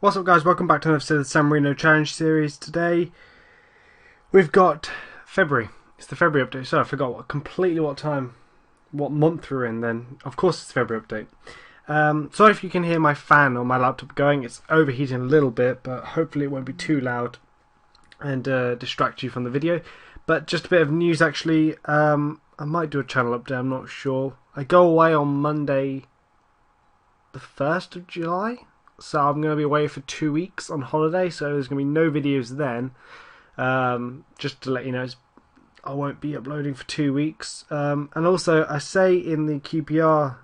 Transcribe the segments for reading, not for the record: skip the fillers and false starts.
What's up, guys? Welcome back to another episode of the San Marino Challenge Series. Today we've got February. It's the February update. So I forgot completely what month we're in then. Of course it's the February update. Sorry if you can hear my fan on my laptop going. It's overheating a little bit, but hopefully it won't be too loud and distract you from the video. But just a bit of news actually. I might do a channel update, I'm not sure. I go away on Monday the 1st of July. So I'm going to be away for 2 weeks on holiday, so there's going to be no videos then. Just to let you know, I won't be uploading for 2 weeks. And also, I say in the QPR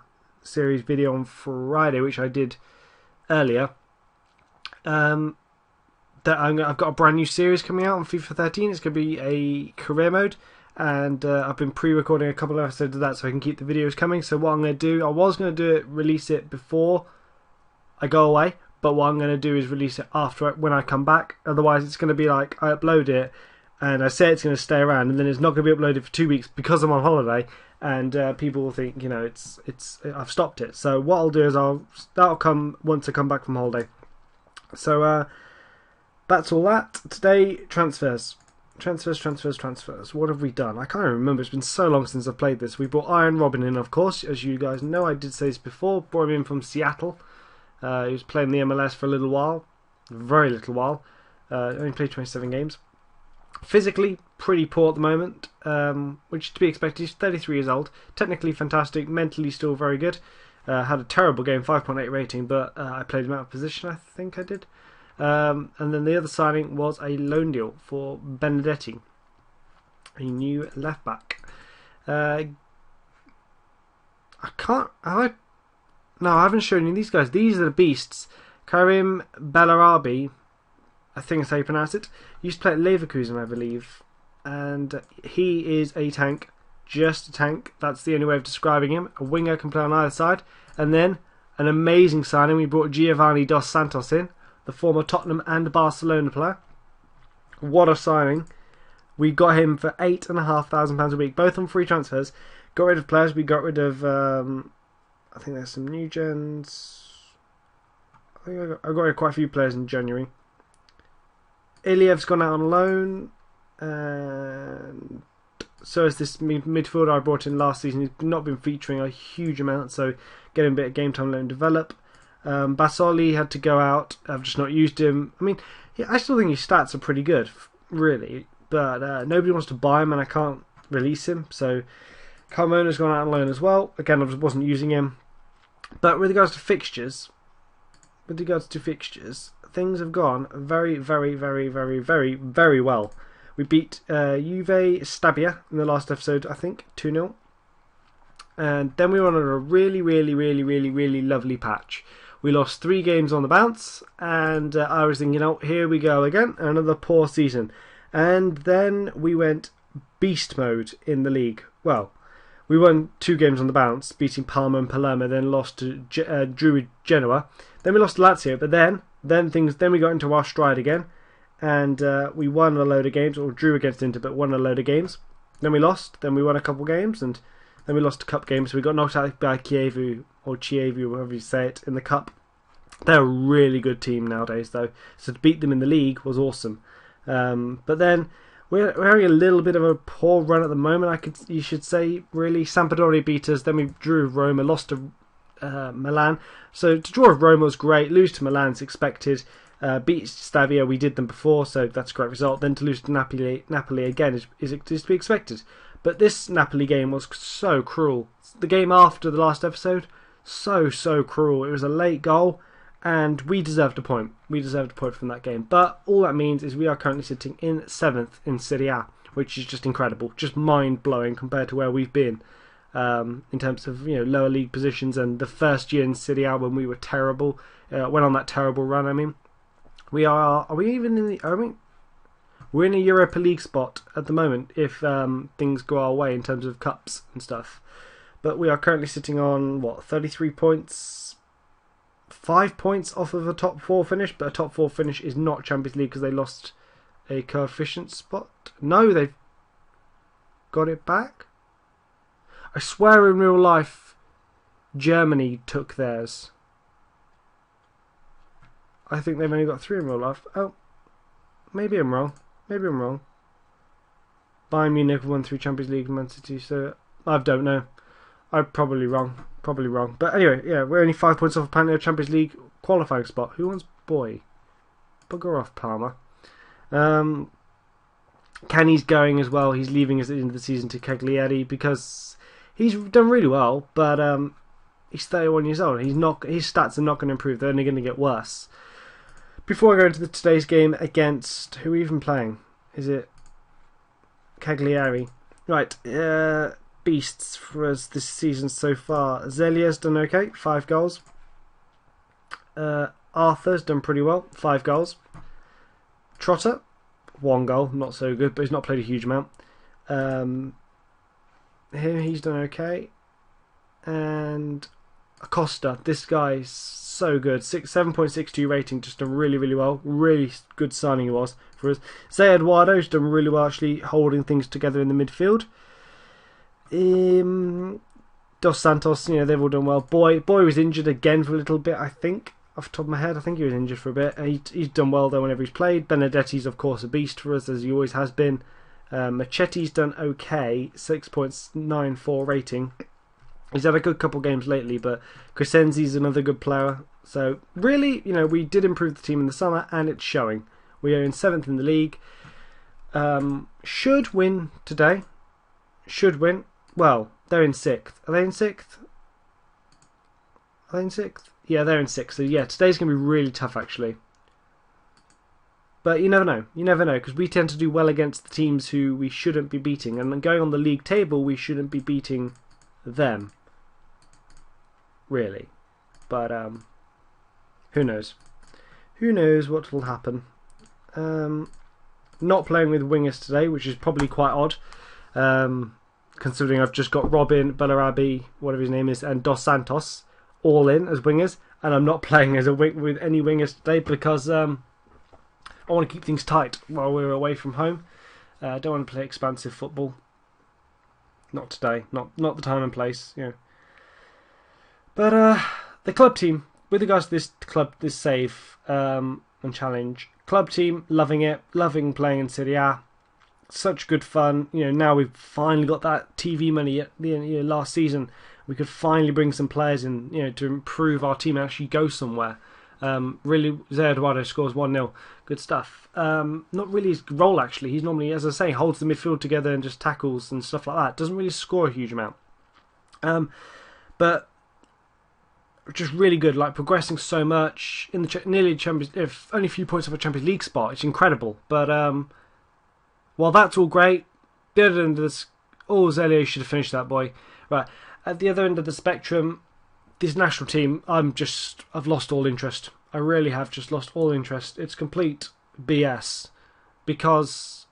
Series video on Friday, which I did earlier, that I've got a brand new series coming out on FIFA 13. It's going to be a career mode, and I've been pre-recording a couple of episodes of that so I can keep the videos coming. So what I'm going to do, I was going to do it, release it before I go away, but what I'm going to do is release it after when I come back. Otherwise it's going to be like I upload it and I say it's going to stay around, and then it's not going to be uploaded for 2 weeks because I'm on holiday, and people will think, you know, I've stopped it. So what I'll do is that'll come once I come back from holiday. So that's all that. Today, transfers. What have we done? I can't even remember. It's been so long since I've played this. We brought Iron Robin in, of course, as you guys know. I did say this before. Brought him in from Seattle. He was playing the MLS for a little while, very little while. Only played 27 games. Physically, pretty poor at the moment, which is to be expected. He's 33 years old. Technically fantastic. Mentally still very good. Had a terrible game, 5.8 rating, but I played him out of position, I think I did. And then the other signing was a loan deal for Benedetti, a new left back. No, I haven't shown you these guys. These are the beasts. Karim Bellarabi, I think that's how you pronounce it. Used to play at Leverkusen, I believe. And he is a tank. Just a tank. That's the only way of describing him. A winger, can play on either side. And then, an amazing signing. We brought Giovanni Dos Santos in, the former Tottenham and Barcelona player. What a signing. We got him for £8,500 a week. Both on free transfers. Got rid of players. We got rid of... I think there's some new gens. I think I got quite a few players in January. Iliev's gone out on loan, and so is this midfielder I brought in last season. He's not been featuring a huge amount, so getting a bit of game time, let him develop. Basoli had to go out. I've just not used him. I mean, I still think his stats are pretty good, really, but nobody wants to buy him, and I can't release him. So Carmona's gone out on loan as well. Again, I just wasn't using him. But with regards to fixtures, things have gone very, very, very, very, very, very well. We beat Juve Stabia in the last episode, I think, 2-0. And then we went on a really, really, really, really, really lovely patch. We lost 3 games on the bounce, and I was thinking, oh, here we go again, another poor season. And then we went beast mode in the league. Well, we won 2 games on the bounce, beating Parma and Palermo, then lost to drew Genoa. Then we lost to Lazio, but then we got into our stride again, and we won a load of games, or drew against Inter, but won a load of games. Then we lost, then we won a couple games, and then we lost a cup game, so we got knocked out by Chievo, or Chievo, however you say it, in the cup. They're a really good team nowadays, though, so to beat them in the league was awesome. But then we're having a little bit of a poor run at the moment, you should say, really. Sampdoria beat us, then we drew Roma, lost to Milan. So to draw with Roma was great, lose to Milan is expected, beat Stabia, we did them before, so that's a great result. Then to lose to Napoli again is to be expected. But this Napoli game was so cruel. The game after the last episode, so cruel. It was a late goal, and we deserved a point. We deserved a point from that game. But all that means is we are currently sitting in 7th in Serie A, which is just incredible, just mind-blowing compared to where we've been in terms of, you know, lower league positions. And the first year in Serie A when we were terrible, went on that terrible run. I mean, are we even in the? We're in a Europa League spot at the moment if things go our way in terms of cups and stuff. But we are currently sitting on, what, 33 points? 5 points off of a top 4 finish, but a top 4 finish is not Champions League because they lost a coefficient spot. No, they've got it back. I swear in real life Germany took theirs. I think they've only got 3 in real life. Oh, maybe I'm wrong. Maybe I'm wrong. Bayern Munich won 3 Champions League and Man City, so I don't know. I'm probably wrong. Probably wrong. But anyway, yeah, we're only 5 points off apparently a Champions League qualifying spot. Who wants Boy? Bugger off, Palmer. Kenny's going as well. He's leaving at the end of the season to Cagliari because he's done really well, but he's 31 years old. His stats are not going to improve. They're only going to get worse. Before I go into today's game against... Who are we even playing? Is it Cagliari? Right. Beasts for us this season so far. Zelia's done okay. 5 goals. Arthur's done pretty well. 5 goals. Trotter, 1 goal. Not so good, but he's not played a huge amount. Here he's done okay. And Acosta, this guy's so good. 7.62 rating, just done really, really well. Really good signing he was for us. Zé Eduardo's done really well, actually holding things together in the midfield. Dos Santos, they've all done well. Boy was injured again for a little bit, I think. Off the top of my head, I think he was injured for a bit. He's done well though whenever he's played. Benedetti's of course a beast for us, as he always has been. Machetti's done okay, 6.94 rating. He's had a good couple games lately, but Crescenzi's another good player. So really, we did improve the team in the summer, and it's showing. We are in 7th in the league. Should win today. Should win. Well, they're in 6th. Are they in 6th? Are they in 6th? Yeah, they're in 6th. So yeah, today's going to be really tough actually. But you never know. You never know, because we tend to do well against the teams who we shouldn't be beating. And going on the league table, we shouldn't be beating them. Really. But who knows? Who knows what will happen? Not playing with wingers today, which is probably quite odd. Considering I've just got Robin, Bellarabi, whatever his name is, and Dos Santos all in as wingers, and I'm not playing as with any wingers today because I want to keep things tight while we're away from home. I don't want to play expansive football. Not today. Not the time and place. But the club team, with regards to this save and challenge, club team loving it, loving playing in Serie A. Such good fun. Now we've finally got that TV money at the end, last season. We could finally bring some players in, to improve our team and actually go somewhere. Really, Zé Eduardo scores 1-0. Good stuff. Not really his role, actually. He's normally, as I say, holds the midfield together and just tackles and stuff like that. Doesn't really score a huge amount. But just really good, like progressing so much in the nearly Champions. If only a few points off a Champions League spot, it's incredible. But while that's all great, the other end of this, Zelio should have finished that, boy. Right. At the other end of the spectrum, this national team, I've lost all interest. I really have just lost all interest. It's complete BS because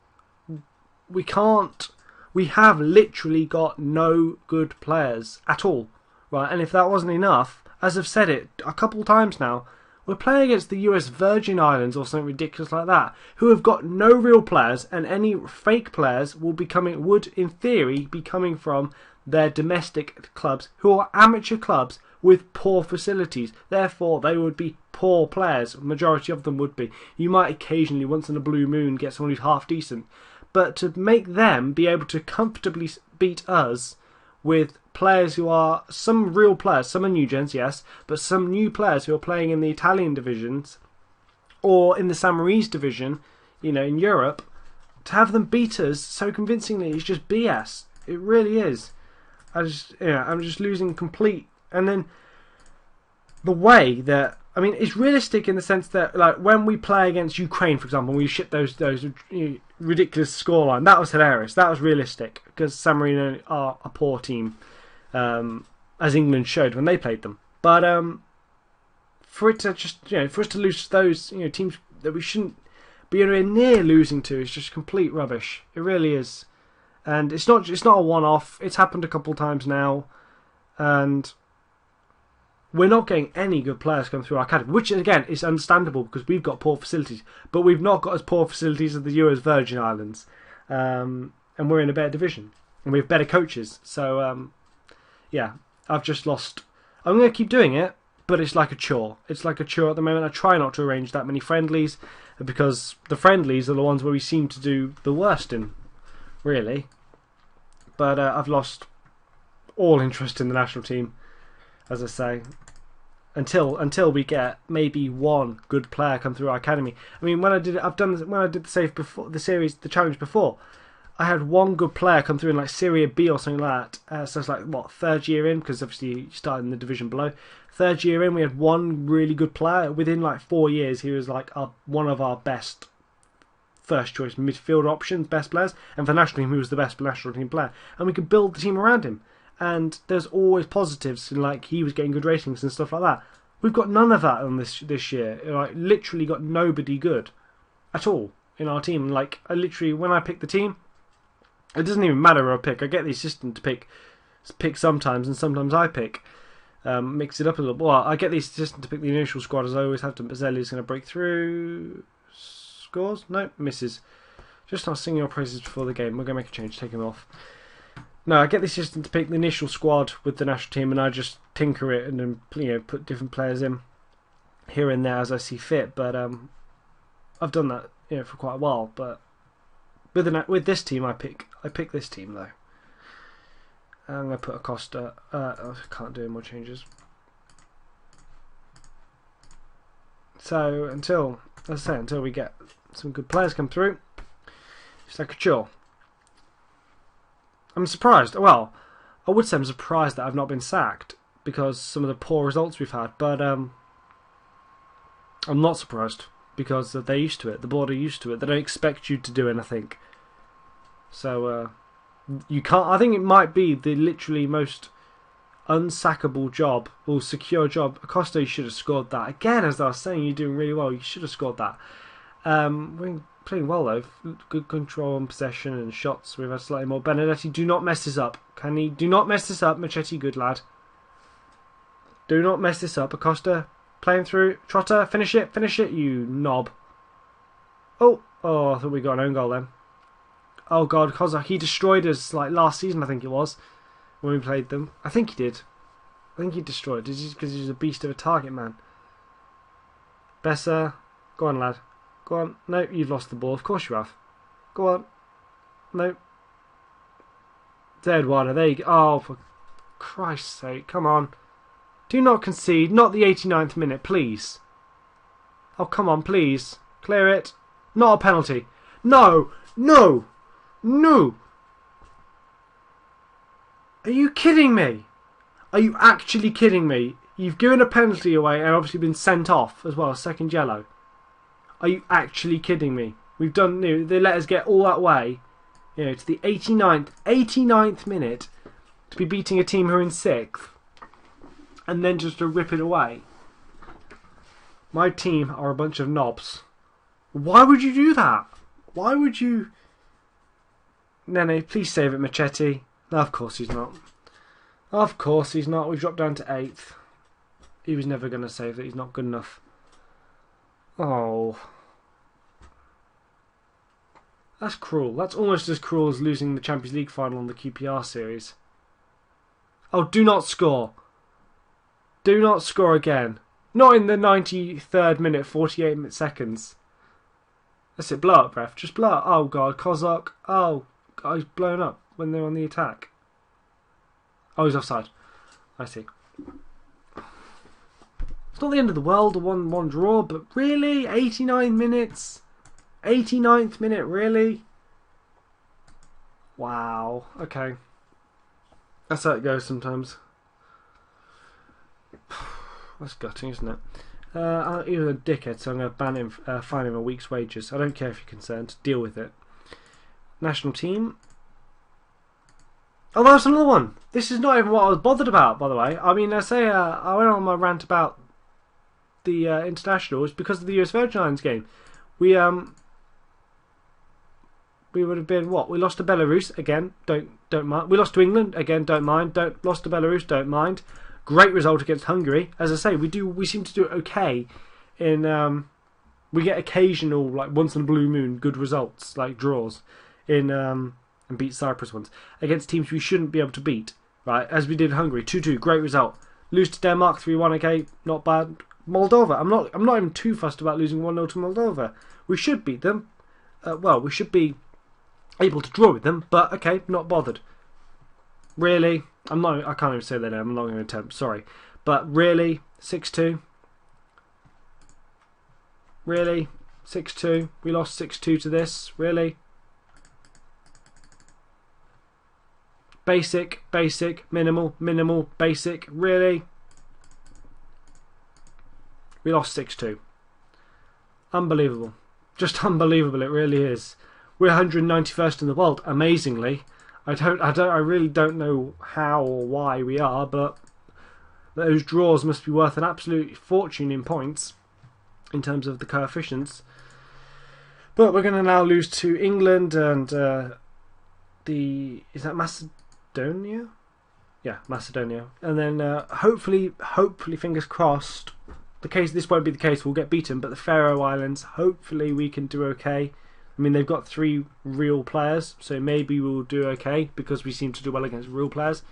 we have literally got no good players at all, right? And if that wasn't enough, as I've said it a couple times now, we're playing against the US Virgin Islands or something ridiculous like that, who have got no real players, and any fake players would in theory be coming from their domestic clubs, who are amateur clubs with poor facilities. Therefore, they would be poor players. Majority of them would be. You might occasionally, once in a blue moon, get someone who's half decent. But to make them be able to comfortably beat us with players who are some real players, some are new gens, yes, but some new players who are playing in the Italian divisions or in the Sammarinese division, in Europe, to have them beat us so convincingly is just BS. It really is. I'm just losing complete. And then the way that, it's realistic in the sense that, like, when we play against Ukraine, for example, we shit those ridiculous scoreline. That was hilarious. That was realistic because San Marino are a poor team, as England showed when they played them. But for it to just, for us to lose those, teams that we shouldn't be anywhere near losing to is just complete rubbish. It really is. And it's not a one-off. It's happened a couple of times now, and we're not getting any good players come through our academy, which again is understandable because we've got poor facilities, but we've not got as poor facilities as the US Virgin Islands, and we're in a better division and we have better coaches. So yeah, I've just lost. I'm going to keep doing it but it's like a chore. It's like a chore at the moment. I try not to arrange that many friendlies because the friendlies are the ones where we seem to do the worst in, really. But I've lost all interest in the national team, as I say, until we get maybe one good player come through our academy. I mean, when I did the challenge before, I had one good player come through in like Serie B or something like that. So it's like what, third year in, because obviously you started in the division below. Third year in, we had one really good player. Within like 4 years, he was like one of our best first choice midfield options, best players. And for the national team, he was the best national team player. And we could build the team around him. And there's always positives, like he was getting good ratings and stuff like that. We've got none of that on this year. Like literally got nobody good at all in our team. Like I literally, when I pick the team, it doesn't even matter who I pick. I get the assistant to pick sometimes, and sometimes I pick. Mix it up a little. Well, I get the assistant to pick the initial squad, as I always have to. Bazzelli's going to break through. Scores? No, misses. Just not singing your praises before the game. We're going to make a change. Take him off. No, I get the assistant to pick the initial squad with the national team, and I just tinker it and then put different players in here and there as I see fit. But I've done that for quite a while. But with this team, I pick this team though. I'm going to put Acosta. I can't do any more changes. So until we get some good players come through, it's like a chore. I'm surprised. Well, I would say I'm surprised that I've not been sacked because some of the poor results we've had. But I'm not surprised because they're used to it. The board are used to it. They don't expect you to do anything. So you can't. I think it might be the literally most unsackable job or secure job. Acosta, you should have scored that again. As I was saying, you're doing really well. You should have scored that. We're playing well though. Good control on possession and shots. We've had slightly more. Benedetti, do not mess this up. Can he? Do not mess this up. Machetti, good lad. Do not mess this up. Acosta playing through. Trotter, finish it, you knob. Oh, I thought we got an own goal then. Oh God, Kozak, he destroyed us like last season, I think it was, when we played them. I think he did. I think he destroyed us because he's a beast of a target man. Besser, go on, lad. Go on. No, you've lost the ball. Of course you have. Go on. No. Eduardo, there you go. Oh, for Christ's sake, come on. Do not concede. Not the 89th minute, please. Oh, come on, please. Clear it. Not a penalty. No. No. No. Are you kidding me? Are you actually kidding me? You've given a penalty away and obviously been sent off as well. Second yellow. Are you actually kidding me? We've done. They let us get all that way, to the 89th minute, to be beating a team who are in 6th, and then just to rip it away. My team are a bunch of knobs. Why would you do that? Why would you? Nene, please save it, Machetti. No, of course he's not. Of course he's not. We've dropped down to 8th. He was never going to save it. He's not good enough. Oh. That's cruel. That's almost as cruel as losing the Champions League final in the QPR Series. Oh, do not score. Do not score again. Not in the 93rd minute, 48 seconds. That's it. Blow up, ref. Just blow up. Oh, God. Kozak. Oh, God. He's blown up when they're on the attack. Oh, he's offside. I see. It's not the end of the world, a 1-1 draw, but really? 89 minutes? 89th minute, really? Wow. Okay. That's how it goes sometimes. That's gutting, isn't it? He was a dickhead, so I'm going to ban him, fine him a week's wages. I don't care if you're concerned. Deal with it. National team. Oh, that's another one. This is not even what I was bothered about, by the way. I mean, I went on my rant about the internationals because of the US Virgin Islands game. We would have been what? We lost to Belarus again. Don't mind. We lost to England again. Don't mind. Lost to Belarus. Don't mind. Great result against Hungary. As I say, we seem to do it okay. We get occasional, like once in a blue moon, good results like draws and beat Cyprus once against teams we shouldn't be able to beat. Right, as we did Hungary, 2-2, great result. Lose to Denmark 3-1. Okay, not bad. Moldova. I'm not even too fussed about losing 1-0 to Moldova. We should beat them. Well, we should be able to draw with them, but okay, not bothered. Really, I can't even say that. I'm not going to attempt. Sorry, but really, 6-2. Really, 6-2. We lost 6-2 to this. Really. Basic, minimal, basic. Really. We lost 6-2. Unbelievable. Just unbelievable, it really is. We're 191st in the world, amazingly. I really don't know how or why we are, but those draws must be worth an absolute fortune in points in terms of the coefficients. But we're going to now lose to England and is that Macedonia? Yeah, Macedonia. And then hopefully, fingers crossed. This won't be the case. We'll get beaten, but the Faroe Islands, hopefully we can do okay. I mean, they've got 3 real players, so maybe we'll do okay because we seem to do well against real players.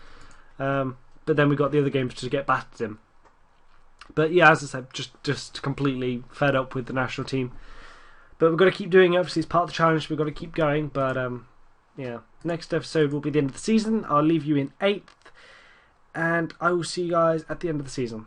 But then we got the other games to get battered in. But yeah, as I said, just completely fed up with the national team. But we've got to keep doing it. Obviously, it's part of the challenge. We've got to keep going. But yeah, next episode will be the end of the season. I'll leave you in 8th, and I will see you guys at the end of the season.